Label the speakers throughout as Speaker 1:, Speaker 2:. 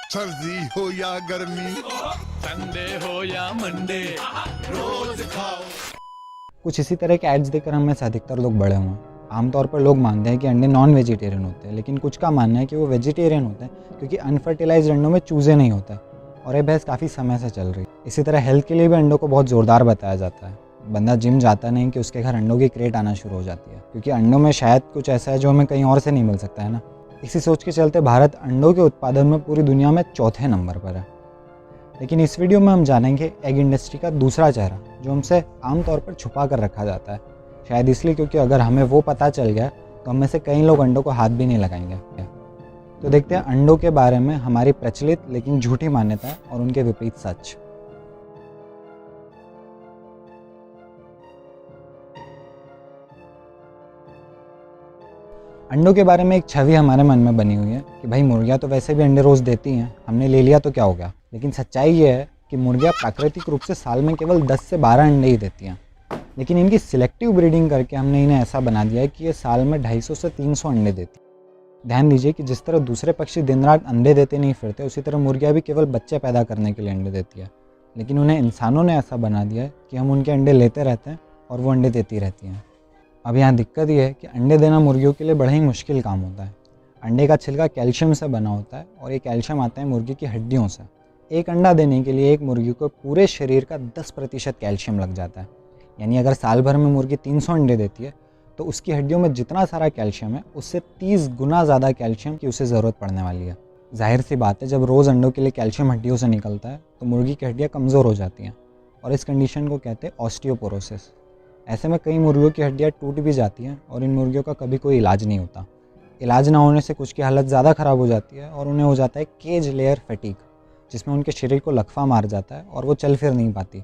Speaker 1: सर्दी हो या गर्मी,
Speaker 2: संडे हो या मंडे,
Speaker 1: रोज खाओ।
Speaker 3: कुछ इसी तरह के एड्स देखकर हम में से अधिकतर लोग बड़े हुए हैं। आमतौर पर लोग मानते हैं कि अंडे नॉन वेजिटेरियन होते हैं, लेकिन कुछ का मानना है कि वो वेजिटेरियन होते हैं क्योंकि अनफर्टिलाइज्ड अंडों में चूजे नहीं होते, और ये बहस काफ़ी समय से चल रही है। इसी तरह हेल्थ के लिए भी अंडों को बहुत ज़ोरदार बताया जाता है। बंदा जिम जाता नहीं कि उसके घर अंडों की क्रेट आना शुरू हो जाती है, क्योंकि अंडों में शायद कुछ ऐसा है जो हमें कहीं और से नहीं मिल सकता है ना। इसी सोच के चलते भारत अंडों के उत्पादन में पूरी दुनिया में चौथे नंबर पर है। लेकिन इस वीडियो में हम जानेंगे एग इंडस्ट्री का दूसरा चेहरा, जो हमसे आमतौर पर छुपा कर रखा जाता है। शायद इसलिए क्योंकि अगर हमें वो पता चल गया तो हम में से कई लोग अंडों को हाथ भी नहीं लगाएंगे। तो देखते हैं अंडों के बारे में हमारी प्रचलित लेकिन झूठी मान्यता और उनके विपरीत सच। अंडों के बारे में एक छवि हमारे मन में बनी हुई है कि भाई मुर्गियाँ तो वैसे भी अंडे रोज़ देती हैं, हमने ले लिया तो क्या हो गया। लेकिन सच्चाई ये है कि मुर्गियाँ प्राकृतिक रूप से साल में केवल 10 से 12 अंडे ही देती हैं, लेकिन इनकी सिलेक्टिव ब्रीडिंग करके हमने इन्हें ऐसा बना दिया है कि ये साल में 250 से 300 अंडे देती हैं। ध्यान दीजिए कि जिस तरह दूसरे पक्षी दिन रात अंडे देते नहीं फिरते, उसी तरह मुर्गियाँ भी केवल बच्चे पैदा करने के लिए अंडे देती है। लेकिन उन्हें इंसानों ने ऐसा बना दिया है कि हम उनके अंडे लेते रहते हैं और वो अंडे देती रहती हैं। अब यहाँ दिक्कत ये है कि अंडे देना मुर्गियों के लिए बड़ा ही मुश्किल काम होता है। अंडे का छिलका कैल्शियम से बना होता है और ये कैल्शियम आता है मुर्गी की हड्डियों से। एक अंडा देने के लिए एक मुर्गी को पूरे शरीर का 10% कैल्शियम लग जाता है। यानी अगर साल भर में मुर्गी 300 अंडे देती है तो उसकी हड्डियों में जितना सारा कैल्शियम है उससे 30 गुना ज़्यादा कैल्शियम की उसे ज़रूरत पड़ने वाली है। जाहिर सी बात है, जब रोज़ अंडों के लिए कैल्शियम हड्डियों से निकलता है तो मुर्गी की हड्डियाँ कमज़ोर हो जाती हैं और इस कंडीशन को कहते हैं ऑस्टियोपोरोसिस। ऐसे में कई मुर्गियों की हड्डियाँ टूट भी जाती हैं और इन मुर्गियों का कभी कोई इलाज नहीं होता। इलाज ना होने से कुछ की हालत ज़्यादा ख़राब हो जाती है और उन्हें हो जाता है केज लेयर फटीग, जिसमें उनके शरीर को लकवा मार जाता है और वो चल फिर नहीं पाती।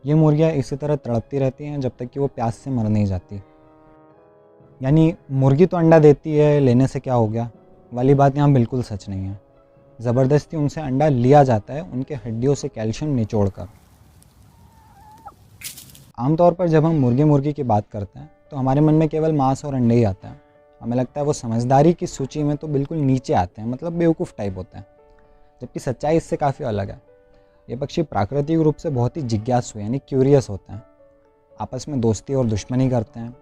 Speaker 3: ये मुर्गियाँ इसी तरह तड़पती रहती हैं जब तक कि वो प्यास से मर नहीं जाती। यानी मुर्गी तो अंडा देती है, लेने से क्या हो गया वाली बात यहाँ बिल्कुल सच नहीं है। ज़बरदस्ती उनसे अंडा लिया जाता है, उनके हड्डियों से कैल्शियम निचोड़ कर। आमतौर पर जब हम मुर्गी की बात करते हैं तो हमारे मन में केवल मांस और अंडे ही आते हैं। हमें लगता है वो समझदारी की सूची में तो बिल्कुल नीचे आते हैं, मतलब बेवकूफ़ टाइप होते हैं। जबकि सच्चाई इससे काफ़ी अलग है। ये पक्षी प्राकृतिक रूप से बहुत ही जिज्ञासु यानी क्यूरियस होते हैं। आपस में दोस्ती और दुश्मनी करते हैं,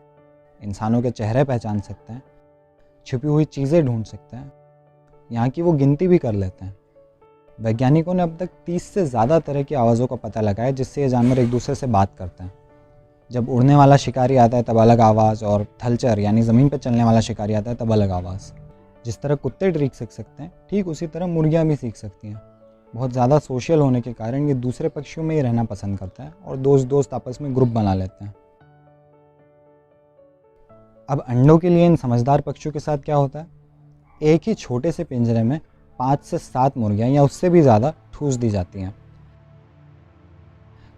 Speaker 3: इंसानों के चेहरे पहचान सकते हैं, छुपी हुई चीज़ें ढूंढ सकते हैं, यहाँ की वो गिनती भी कर लेते हैं। वैज्ञानिकों ने अब तक 30 से ज़्यादा तरह की आवाज़ों का पता लगाया जिससे ये जानवर एक दूसरे से बात करते हैं। जब उड़ने वाला शिकारी आता है तब अलग आवाज़, और थलचर यानी ज़मीन पर चलने वाला शिकारी आता है तब अलग आवाज़। जिस तरह कुत्ते ट्रिक सीख सकते हैं, ठीक उसी तरह मुर्गियाँ भी सीख सकती हैं। बहुत ज़्यादा सोशल होने के कारण ये दूसरे पक्षियों में ही रहना पसंद करते हैं और दोस्त आपस में ग्रुप बना लेते हैं। अब अंडों के लिए इन समझदार पक्षियों के साथ क्या होता है? एक ही छोटे से पिंजरे में 5 से 7 मुर्गियाँ या उससे भी ज़्यादा ठूस दी जाती हैं।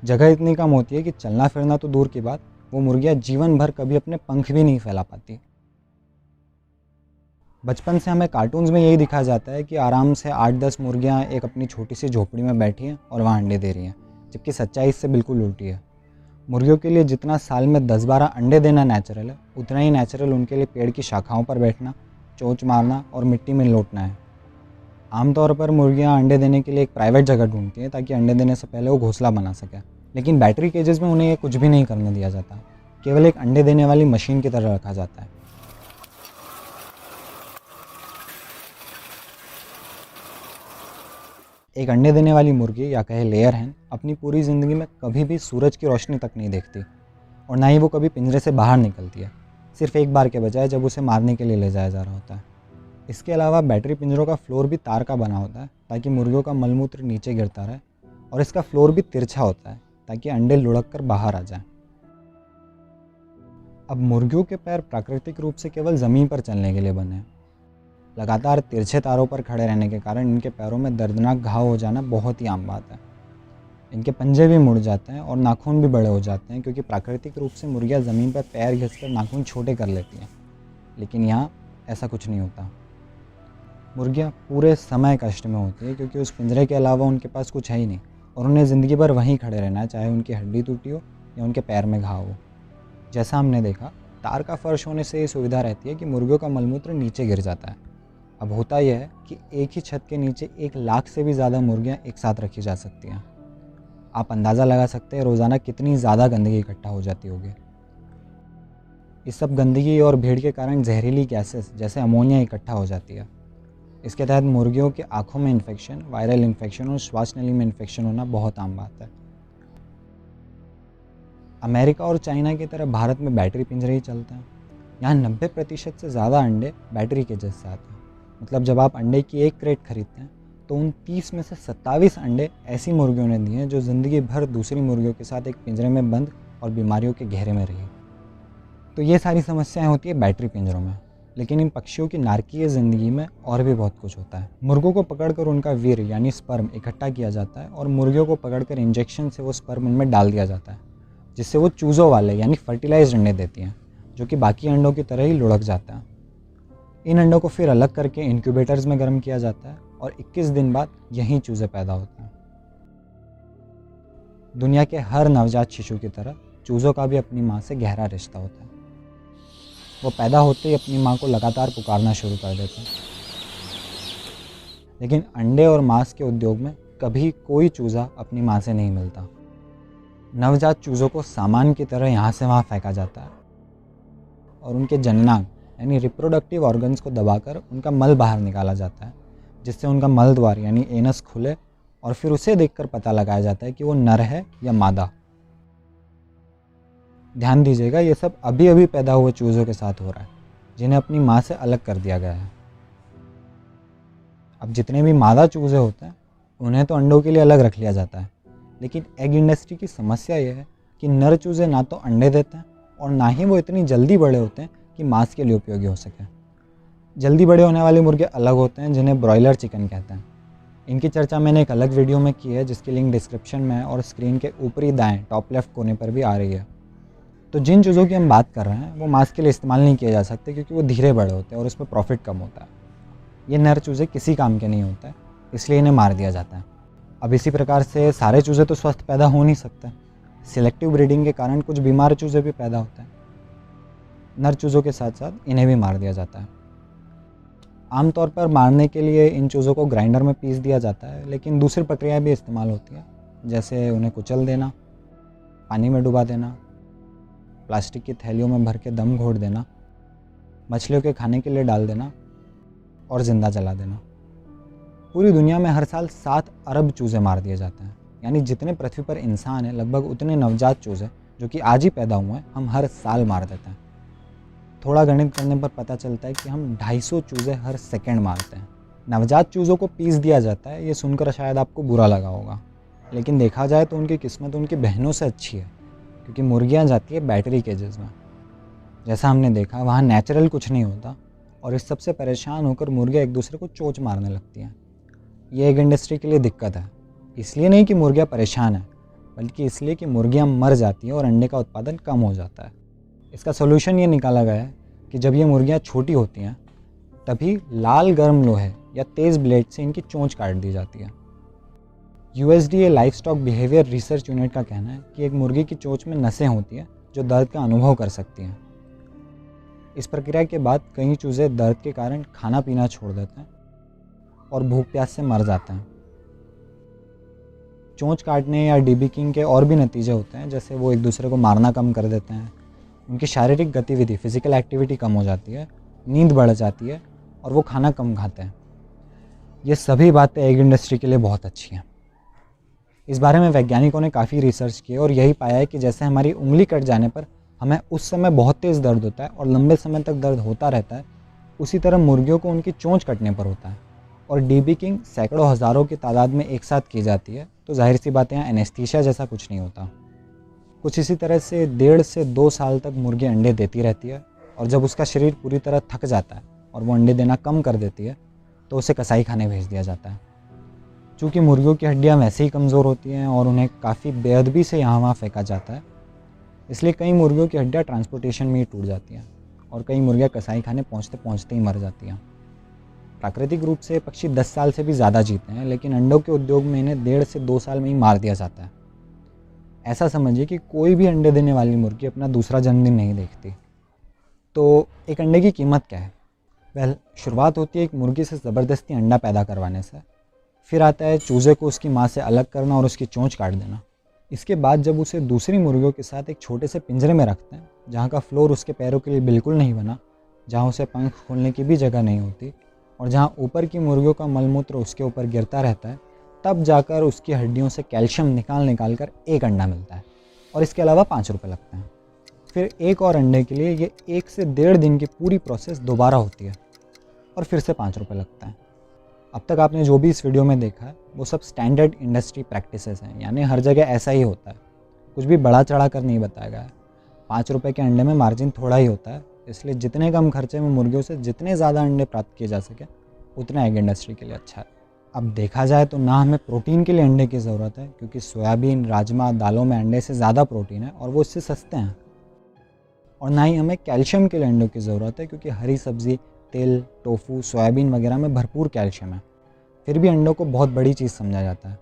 Speaker 3: जगह इतनी कम होती है कि चलना फिरना तो दूर की बात, वो मुर्गियाँ जीवन भर कभी अपने पंख भी नहीं फैला पाती। बचपन से हमें कार्टून्स में यही दिखाया जाता है कि आराम से 8-10 मुर्गियाँ एक अपनी छोटी सी झोपड़ी में बैठी हैं और वहाँ अंडे दे रही हैं, जबकि सच्चाई इससे बिल्कुल उल्टी है। मुर्गियों के लिए जितना साल में 10-12 अंडे देना नेचुरल है, उतना ही नेचुरल उनके लिए पेड़ की शाखाओं पर बैठना, चोंच मारना और मिट्टी में लौटना है। आमतौर पर मुर्गियाँ अंडे देने के लिए एक प्राइवेट जगह ढूंढती हैं ताकि अंडे देने से पहले वो घोंसला बना सकें। लेकिन बैटरी केजेस में उन्हें ये कुछ भी नहीं करने दिया जाता, केवल एक अंडे देने वाली मशीन की तरह रखा जाता है। एक अंडे देने वाली मुर्गी या कहे लेयर हैन अपनी पूरी ज़िंदगी में कभी भी सूरज की रोशनी तक नहीं देखती और ना ही वो कभी पिंजरे से बाहर निकलती है, सिर्फ एक बार के बजाय जब उसे मारने के लिए ले जाया जा रहा होता है। इसके अलावा बैटरी पिंजरों का फ्लोर भी तार का बना होता है ताकि मुर्गियों का मलमूत्र नीचे गिरता रहे, और इसका फ्लोर भी तिरछा होता है ताकि अंडे लुढ़क कर बाहर आ जाएं। अब मुर्गियों के पैर प्राकृतिक रूप से केवल ज़मीन पर चलने के लिए बने हैं। लगातार तिरछे तारों पर खड़े रहने के कारण इनके पैरों में दर्दनाक घाव हो जाना बहुत ही आम बात है। इनके पंजे भी मुड़ जाते हैं और नाखून भी बड़े हो जाते हैं, क्योंकि प्राकृतिक रूप से मुर्गियाँ ज़मीन पर पैर घिसकर नाखून छोटे कर लेती हैं। लेकिन यहाँ ऐसा कुछ नहीं होता। मुर्गियाँ पूरे समय कष्ट में होती है क्योंकि उस पिंजरे के अलावा उनके पास कुछ है ही नहीं, और उन्हें ज़िंदगी भर वहीं खड़े रहना है, चाहे उनकी हड्डी टूटी हो या उनके पैर में घाव हो। जैसा हमने देखा, तार का फर्श होने से ये सुविधा रहती है कि मुर्गियों का मलमूत्र नीचे गिर जाता है। अब होता यह है कि एक ही छत के नीचे 1 लाख से भी ज़्यादा मुर्गियाँ एक साथ रखी जा सकती हैं। आप अंदाज़ा लगा सकते हैं रोज़ाना कितनी ज़्यादा गंदगी इकट्ठा हो जाती होगी। इस सब गंदगी और भीड़ के कारण जहरीली गैसेस जैसे अमोनिया इकट्ठा हो जाती है। इसके तहत मुर्गियों के आँखों में इन्फेक्शन, वायरल इन्फेक्शन और श्वास नली में इन्फेक्शन होना बहुत आम बात है। अमेरिका और चाइना की तरह भारत में बैटरी पिंजरे ही चलते हैं। यहाँ 90% से ज़्यादा अंडे बैटरी केजेस से आते हैं। मतलब जब आप अंडे की 1 क्रेट खरीदते हैं तो उन 30 में से 27 अंडे ऐसी मुर्गियों ने दिए हैं जो ज़िंदगी भर दूसरी मुर्गियों के साथ एक पिंजरे में बंद और बीमारियों के घेरे में रही। तो ये सारी समस्याएं होती है बैटरी पिंजरों में, लेकिन इन पक्षियों की नारकीय ज़िंदगी में और भी बहुत कुछ होता है। मुर्गों को पकड़कर उनका वीर यानी स्पर्म इकट्ठा किया जाता है और मुर्गियों को पकड़कर इंजेक्शन से वो स्पर्म उनमें डाल दिया जाता है, जिससे वो चूज़ों वाले यानी फर्टिलाइज्ड अंडे देती हैं, जो कि बाकी अंडों की तरह ही लुढ़क जाता है। इन अंडों को फिर अलग करके इंक्यूबेटर्स में गर्म किया जाता है और 21 दिन बाद यहीं चूज़े पैदा होते हैं। दुनिया के हर नवजात शिशु की तरह चूज़ों का भी अपनी माँ से गहरा रिश्ता होता है। वो पैदा होते ही अपनी माँ को लगातार पुकारना शुरू कर देते हैं। लेकिन अंडे और मांस के उद्योग में कभी कोई चूज़ा अपनी माँ से नहीं मिलता। नवजात चूज़ों को सामान की तरह यहाँ से वहाँ फेंका जाता है और उनके जननांग यानी रिप्रोडक्टिव ऑर्गन्स को दबाकर उनका मल बाहर निकाला जाता है, जिससे उनका मल द्वार यानी एनस खुले और फिर उसे देखकर पता लगाया जाता है कि वो नर है या मादा। ध्यान दीजिएगा, ये सब अभी अभी पैदा हुए चूज़ों के साथ हो रहा है, जिन्हें अपनी माँ से अलग कर दिया गया है। अब जितने भी मादा चूज़े होते हैं उन्हें तो अंडों के लिए अलग रख लिया जाता है, लेकिन एग इंडस्ट्री की समस्या यह है कि नर चूज़े ना तो अंडे देते हैं और ना ही वो इतनी जल्दी बड़े होते हैं कि मांस के लिए उपयोगी हो सके। जल्दी बड़े होने वाले मुर्गे अलग होते हैं, जिन्हें ब्रॉयलर चिकन कहते हैं। इनकी चर्चा मैंने एक अलग वीडियो में की है, जिसकी लिंक डिस्क्रिप्शन में है और स्क्रीन के ऊपरी दाएं टॉप लेफ्ट कोने पर भी आ रही है। तो जिन चूज़ों की हम बात कर रहे हैं वो मांस के लिए इस्तेमाल नहीं किए जा सकते, क्योंकि वो धीरे बड़े होते हैं और उसमें प्रॉफिट कम होता है। ये नर चूज़े किसी काम के नहीं होते, इसलिए इन्हें मार दिया जाता है। अब इसी प्रकार से सारे चूज़े तो स्वस्थ पैदा हो नहीं सकते। सिलेक्टिव ब्रीडिंग के कारण कुछ बीमार चूज़े भी पैदा होते हैं। नर चूज़ों के साथ साथ इन्हें भी मार दिया जाता है। आमतौर पर मारने के लिए इन चूज़ों को ग्राइंडर में पीस दिया जाता है, लेकिन दूसरी प्रक्रियाएं भी इस्तेमाल होती हैं, जैसे उन्हें कुचल देना, पानी में डुबा देना, प्लास्टिक की थैलियों में भर के दम घोट देना, मछलियों के खाने के लिए डाल देना और ज़िंदा जला देना। पूरी दुनिया में हर साल 7 अरब चूज़े मार दिए जाते हैं, यानी जितने पृथ्वी पर इंसान हैं लगभग उतने नवजात चूज़े जो कि आज ही पैदा हुए हैं हम हर साल मार देते हैं। थोड़ा गणित करने पर पता चलता है कि हम 250 चूज़े हर सेकंड मारते हैं। नवजात चूज़ों को पीस दिया जाता है, ये सुनकर शायद आपको बुरा लगा होगा, लेकिन देखा जाए तो उनकी किस्मत उनकी बहनों से अच्छी है, क्योंकि मुर्गियाँ जाती है बैटरी केजेस में। जैसा हमने देखा वहाँ नेचुरल कुछ नहीं होता और इस सब से परेशान होकर मुर्गियाँ एक दूसरे को चोंच मारने लगती हैं। ये एग इंडस्ट्री के लिए दिक्कत है, इसलिए नहीं कि मुर्गियाँ परेशान हैं, बल्कि इसलिए कि मुर्गियाँ मर जाती हैं और अंडे का उत्पादन कम हो जाता है। इसका सोल्यूशन ये निकाला गया है कि जब ये मुर्गियाँ छोटी होती हैं तभी लाल गर्म लोहे या तेज़ ब्लेड से इनकी चोंच काट दी जाती है। USDA life stock behaviour research unit का कहना है कि एक मुर्गी की चोंच में नसें होती हैं जो दर्द का अनुभव कर सकती हैं। इस प्रक्रिया के बाद कई चूज़े दर्द के कारण खाना पीना छोड़ देते हैं और भूख प्यास से मर जाते हैं। चोंच काटने या डीबकिंग के और भी नतीजे होते हैं, जैसे वो एक दूसरे को मारना कम कर देते हैं, उनकी शारीरिक गतिविधि फिजिकल एक्टिविटी कम हो जाती है, नींद बढ़ जाती है और वो खाना कम खाते हैं। ये सभी बातें एग इंडस्ट्री के लिए बहुत अच्छी हैं। इस बारे में वैज्ञानिकों ने काफ़ी रिसर्च की और यही पाया है कि जैसे हमारी उंगली कट जाने पर हमें उस समय बहुत तेज़ दर्द होता है और लंबे समय तक दर्द होता रहता है, उसी तरह मुर्गियों को उनकी चोंच कटने पर होता है। और डीबकिंग सैकड़ों हज़ारों की तादाद में एक साथ की जाती है, तो जाहिर सी बात है यहाँ एनेस्थीसिया जैसा कुछ नहीं होता। कुछ इसी तरह से 1.5 से 2 साल तक मुर्गी अंडे देती रहती है और जब उसका शरीर पूरी तरह थक जाता है और वो अंडे देना कम कर देती है तो उसे कसाई खाने भेज दिया जाता है। चूँकि मुर्गियों की हड्डियाँ वैसे ही कमज़ोर होती हैं और उन्हें काफ़ी बेअदबी से यहाँ वहाँ फेंका जाता है, इसलिए कई मुर्गियों की हड्डियाँ ट्रांसपोर्टेशन में ही टूट जाती हैं और कई मुर्गियाँ कसाई खाने पहुँचते पहुँचते ही मर जाती हैं। प्राकृतिक रूप से पक्षी 10 साल से भी ज़्यादा जीते हैं, लेकिन अंडों के उद्योग में इन्हें 1.5 से 2 साल में ही मार दिया जाता है। ऐसा समझिए कि कोई भी अंडे देने वाली मुर्गी अपना दूसरा जन्मदिन नहीं देखती। तो एक अंडे की कीमत क्या है? शुरुआत होती है एक मुर्गी से ज़बरदस्ती अंडा पैदा करवाने से। फिर आता है चूज़े को उसकी माँ से अलग करना और उसकी चोंच काट देना। इसके बाद जब उसे दूसरी मुर्गियों के साथ एक छोटे से पिंजरे में रखते हैं, जहाँ का फ्लोर उसके पैरों के लिए बिल्कुल नहीं बना, जहाँ उसे पंख खोलने की भी जगह नहीं होती और जहाँ ऊपर की मुर्गियों का मलमूत्र उसके ऊपर गिरता रहता है, तब जाकर उसकी हड्डियों से कैल्शियम निकाल कर एक अंडा मिलता है और इसके अलावा 5 रुपये लगते हैं। फिर एक और अंडे के लिए ये 1 से 1.5 दिन की पूरी प्रोसेस दोबारा होती है और फिर से 5 रुपये लगता है। अब तक आपने जो भी इस वीडियो में देखा है वो सब स्टैंडर्ड इंडस्ट्री प्रैक्टिसेस हैं, यानी हर जगह ऐसा ही होता है, कुछ भी बढ़ा चढ़ा कर नहीं बताया गया है। 5 रुपये के अंडे में मार्जिन थोड़ा ही होता है, इसलिए जितने कम खर्चे में मुर्गियों से जितने ज़्यादा अंडे प्राप्त किए जा सके उतना एग इंडस्ट्री के लिए अच्छा है। अब देखा जाए तो ना हमें प्रोटीन के लिए अंडे की ज़रूरत है, क्योंकि सोयाबीन, राजमा, दालों में अंडे से ज़्यादा प्रोटीन है और वो इससे सस्ते हैं। और ना ही हमें कैल्शियम के लिए अंडों की ज़रूरत है, क्योंकि हरी सब्ज़ी, तेल, टोफू, सोयाबीन वगैरह में भरपूर कैल्शियम है। फिर भी अंडों को बहुत बड़ी चीज़ समझा जाता है।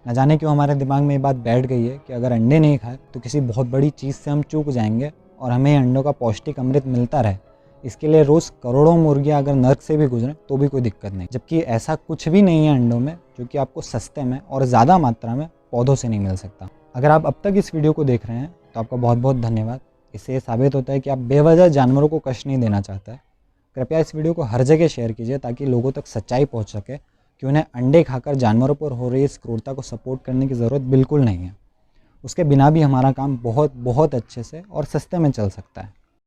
Speaker 3: न जाने क्यों हमारे दिमाग में ये बात बैठ गई है कि अगर अंडे नहीं खाए तो किसी बहुत बड़ी चीज़ से हम चूक जाएंगे और हमें अंडों का पौष्टिक अमृत मिलता रहे। इसके लिए रोज़ करोड़ों मुर्गियाँ अगर नर्क से भी गुजरें तो भी कोई दिक्कत नहीं, जबकि ऐसा कुछ भी नहीं है अंडों में जो कि आपको सस्ते में और ज़्यादा मात्रा में पौधों से नहीं मिल सकता। अगर आप अब तक इस वीडियो को देख रहे हैं तो आपका बहुत बहुत धन्यवाद। इससे ये साबित होता है कि आप बेवजह जानवरों को कष्ट नहीं देना चाहते हैं। कृपया इस वीडियो को हर जगह शेयर कीजिए ताकि लोगों तक सच्चाई पहुंच सके कि उन्हें अंडे खाकर जानवरों पर हो रही इस क्रूरता को सपोर्ट करने की ज़रूरत बिल्कुल नहीं है। उसके बिना भी हमारा काम बहुत बहुत अच्छे से और सस्ते में चल सकता है।